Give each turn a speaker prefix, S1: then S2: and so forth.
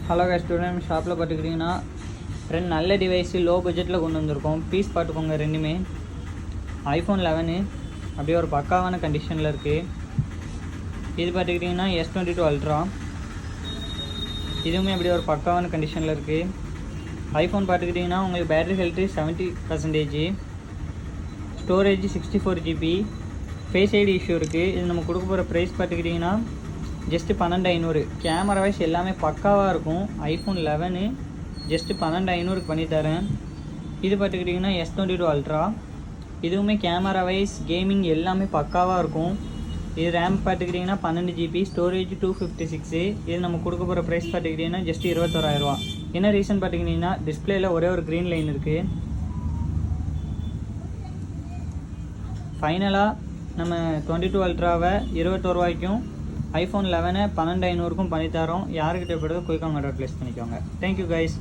S1: Hello guys, student ஷாப்பில் பார்த்துக்கிட்டிங்கன்னா ரெண்டு நல்ல டிவைஸு லோ பட்ஜெட்டில் கொண்டு வந்திருக்கோம். பீஸ் பார்த்துக்கோங்க. ரெண்டுமே iPhone 11 அப்படியே ஒரு பக்காவான கண்டிஷனில் இருக்குது. இது பார்த்துக்கிட்டிங்கன்னா S22 Ultra, இதுவுமே அப்படியே ஒரு பக்காவான கண்டிஷனில் இருக்குது. iPhone பார்த்துக்கிட்டிங்கன்னா உங்களுக்கு battery health 70%, storage 64 GB, face ID issue இருக்குது. இது நம்ம கொடுக்க போகிற ப்ரைஸ் பார்த்துக்கிட்டிங்கன்னா ஜஸ்ட்டு 12,500. கேமரா வைஸ் எல்லாமே பக்காவாக இருக்கும். iPhone 11 ஜஸ்ட்டு 12,500க்கு பண்ணித்தரேன். இது பார்த்துக்கிட்டிங்கன்னா S22 Ultra, இதுவுமே கேமரா வைஸ் கேமிங் எல்லாமே பக்காவாக இருக்கும். இது ரேம் பார்த்துக்கிட்டிங்கன்னா 12 GB, ஸ்டோரேஜ் 256. இது நம்ம கொடுக்க போகிற ப்ரைஸ் பார்த்துக்கிட்டிங்கன்னா ஜஸ்ட்டு 21,000. என்ன ரீசன் பார்த்துக்கிட்டிங்கன்னா டிஸ்பிளேயில் ஒரே ஒரு க்ரீன் லைன் இருக்குது. ஃபைனலாக நம்ம 22 Ultraவை 21 ரூபாய்க்கும் iPhone 11 12,500க்கும் பண்ணித்தரோம். யாருக்கிட்ட எப்படியோ குயிக்காக ஆர்டர் ப்ளேஸ் பண்ணிக்கோங்க. Thank you guys.